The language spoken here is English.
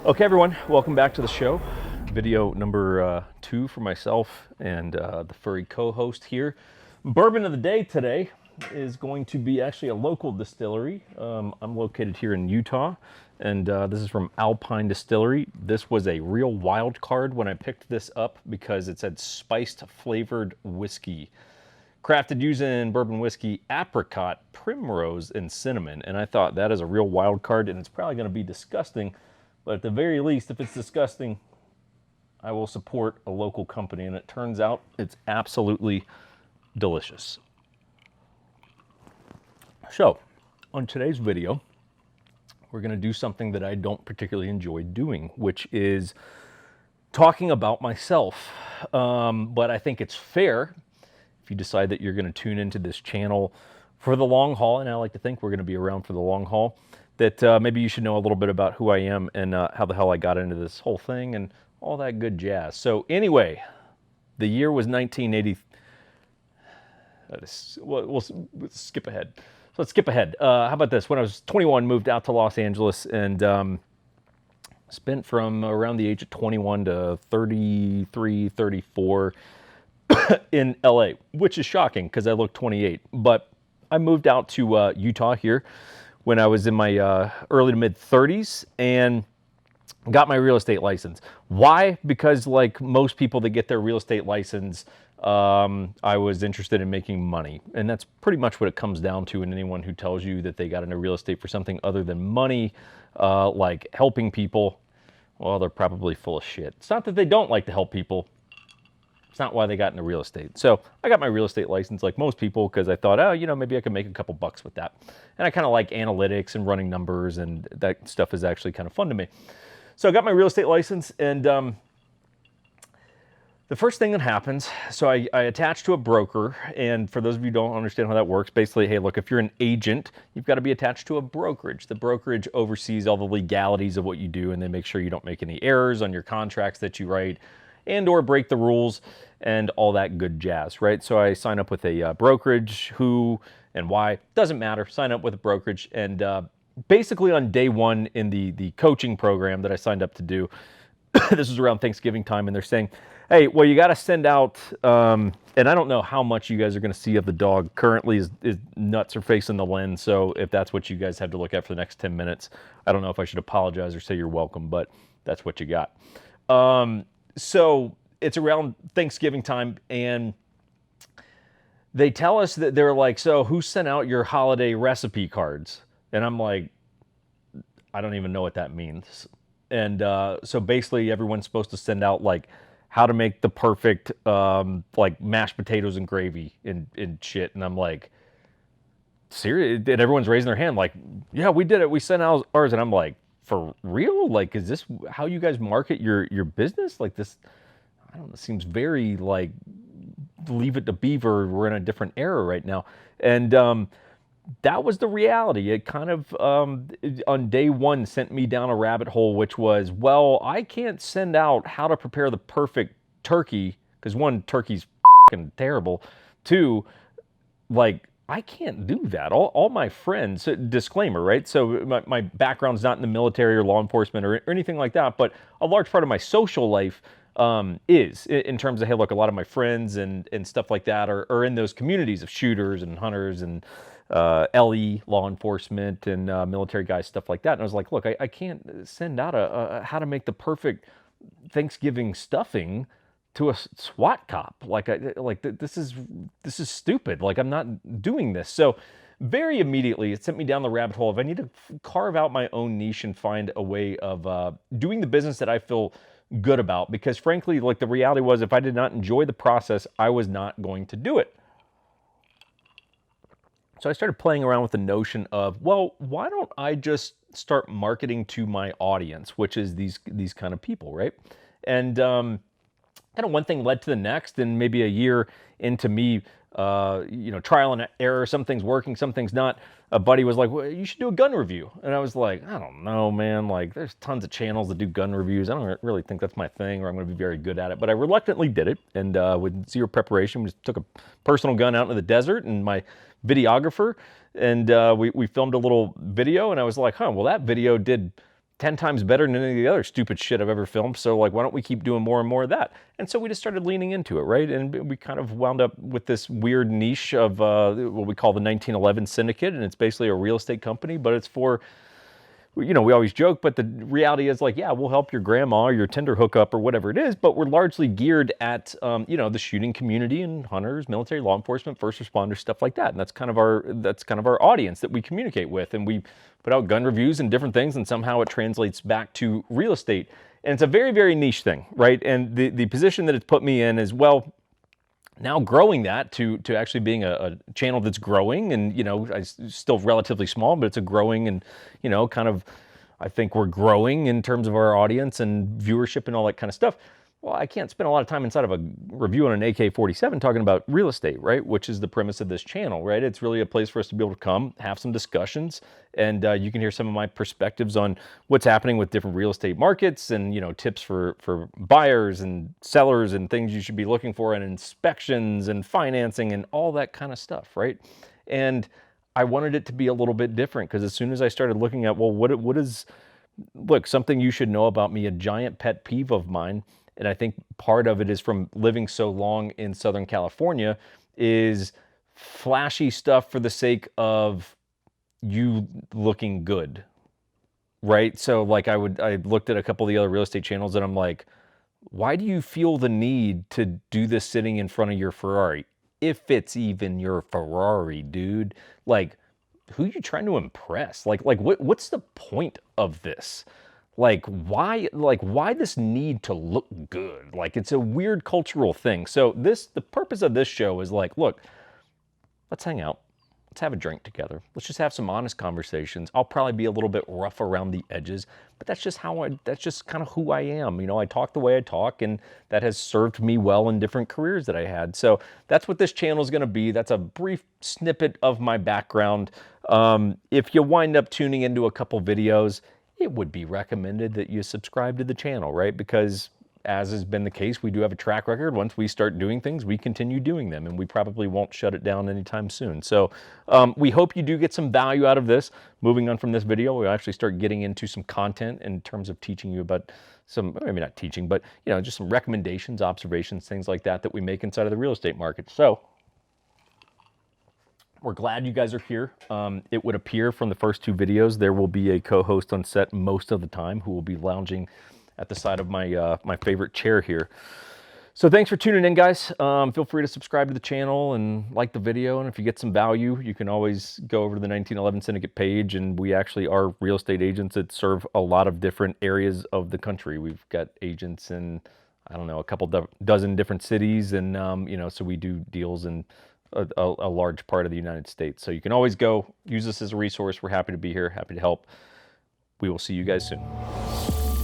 Okay, everyone, welcome back to the show. Video number 2 for myself and the furry co-host here. Bourbon of the day today is going to be actually a local distillery. I'm located here in Utah, and this is from Alpine Distillery. This was a real wild card when I picked this up because it said spiced flavored whiskey. Crafted using bourbon whiskey, apricot, primrose, and cinnamon. And I thought that is a real wild card, and it's probably going to be disgusting. But at the very least, if it's disgusting, I will support a local company. And it turns out it's absolutely delicious. So, on today's video, we're going to do something that I don't particularly enjoy doing, which is talking about myself. But I think it's fair if you decide that you're going to tune into this channel for the long haul, and I like to think we're going to be around for the long haul, that maybe you should know a little bit about who I am and how the hell I got into this whole thing and all that good jazz. So anyway, the year was 1980. We'll skip ahead. So let's skip ahead. How about this? When I was 21, moved out to Los Angeles and spent from around the age of 21 to 33, 34 in LA, which is shocking because I look 28. But I moved out to Utah here when I was in my early to mid 30s and got my real estate license. Why? Because like most people that get their real estate license, I was interested in making money. And that's pretty much what it comes down to. And anyone who tells you that they got into real estate for something other than money, like helping people, well, they're probably full of shit. It's not that they don't like to help people. It's not why they got into real estate. So I got my real estate license like most people because I thought, oh, maybe I could make a couple bucks with that. And I kind of like analytics and running numbers, and that stuff is actually kind of fun to me. So I got my real estate license, and the first thing that happens, so I attach to a broker, and for those of you who don't understand how that works, basically, hey, look, if you're an agent, you've got to be attached to a brokerage. The brokerage oversees all the legalities of what you do, and they make sure you don't make any errors on your contracts that you write and or break the rules and all that good jazz, right? So I sign up with a brokerage. Who and why, doesn't matter. Sign up with a brokerage, and basically on day one in the coaching program that I signed up to do, this was around Thanksgiving time, and they're saying, hey, well, you got to send out, and I don't know how much you guys are going to see of the dog. Currently, his nuts are facing the lens, so if that's what you guys have to look at for the next 10 minutes, I don't know if I should apologize or say you're welcome, but that's what you got. So it's around Thanksgiving time, and they tell us that they're like, so who sent out your holiday recipe cards? And I'm like, I don't even know what that means. And so basically everyone's supposed to send out like how to make the perfect like mashed potatoes and gravy and shit. And I'm like, serious? And everyone's raising their hand like, yeah, we did it. We sent out ours. And I'm like, for real? Like, is this how you guys market your business? Like this, I don't know, seems very like Leave It to Beaver. We're in a different era right now. And that was the reality. It kind of, on day one, sent me down a rabbit hole, which was, well, I can't send out how to prepare the perfect turkey, because one, turkey's fucking terrible. Two, like, I can't do that. All my friends, disclaimer, right? So my background's not in the military or law enforcement or anything like that, but a large part of my social life is in terms of, hey, look, a lot of my friends and stuff like that are in those communities of shooters and hunters and LE, law enforcement, and military guys, stuff like that. And I was like, look, I can't send out a how to make the perfect Thanksgiving stuffing to a SWAT cop. This is stupid. Like, I'm not doing this. So very immediately it sent me down the rabbit hole of I need to carve out my own niche and find a way of doing the business that I feel good about, because frankly, like, the reality was, if I did not enjoy the process, I was not going to do it. So I started playing around with the notion of, well, why don't I just start marketing to my audience, which is these kind of people, right? And kind of one thing led to the next, and maybe a year into me, trial and error, some things working, some things not. A buddy was like, well, you should do a gun review. And I was like, I don't know, man. Like, there's tons of channels that do gun reviews. I don't really think that's my thing, or I'm going to be very good at it. But I reluctantly did it, and with zero preparation, we just took a personal gun out into the desert, and my videographer, and we filmed a little video, and I was like, well, that video did 10 times better than any of the other stupid shit I've ever filmed. So like, why don't we keep doing more and more of that? And so we just started leaning into it, right? And we kind of wound up with this weird niche of what we call the 1911 Syndicate. And it's basically a real estate company, but it's for, you know, we always joke, but the reality is like, yeah, we'll help your grandma or your Tinder hookup or whatever it is, but we're largely geared at, you know, the shooting community and hunters, military, law enforcement, first responders, stuff like that. And that's kind of our audience that we communicate with. And we put out gun reviews and different things, and somehow it translates back to real estate. And it's a very, very niche thing, right? And the position that it's put me in is, well, now growing that to actually being a channel that's growing, and, you know, it's still relatively small, but it's a growing, and, you know, kind of, I think we're growing in terms of our audience and viewership and all that kind of stuff. Well, I can't spend a lot of time inside of a review on an AK-47 talking about real estate, right? Which is the premise of this channel, right? It's really a place for us to be able to come, have some discussions, and you can hear some of my perspectives on what's happening with different real estate markets, and, you know, tips for buyers and sellers and things you should be looking for, and inspections and financing and all that kind of stuff, right? And I wanted it to be a little bit different, because as soon as I started looking at, well, what is, look, something you should know about me, a giant pet peeve of mine, and I think part of it is from living so long in Southern California, is flashy stuff for the sake of you looking good, right? So like I looked at a couple of the other real estate channels, and I'm like, why do you feel the need to do this sitting in front of your Ferrari? If it's even your Ferrari, dude. Like, who are you trying to impress? Like what's the point of this? Like why this need to look good? Like, it's a weird cultural thing. So the purpose of this show is like, look, let's hang out. Let's have a drink together. Let's just have some honest conversations. I'll probably be a little bit rough around the edges, but that's just that's just kind of who I am. You know, I talk the way I talk, and that has served me well in different careers that I had. So that's what this channel is going to be. That's a brief snippet of my background. If you wind up tuning into a couple videos, it would be recommended that you subscribe to the channel, right? Because as has been the case, we do have a track record. Once we start doing things, we continue doing them, and we probably won't shut it down anytime soon. So we hope you do get some value out of this. Moving on from this video, we'll actually start getting into some content in terms of teaching you about some, maybe not teaching, but, you know, just some recommendations, observations, things like that we make inside of the real estate market. So we're glad you guys are here. It would appear from the first two videos, there will be a co-host on set most of the time who will be lounging at the side of my my favorite chair here. So thanks for tuning in, guys. Feel free to subscribe to the channel and like the video. And if you get some value, you can always go over to the 1911 Syndicate page. And we actually are real estate agents that serve a lot of different areas of the country. We've got agents in, I don't know, a couple dozen different cities. And, you know, so we do deals in a large part of the United States. So you can always go use this as a resource. We're happy to be here, happy to help. We will see you guys soon.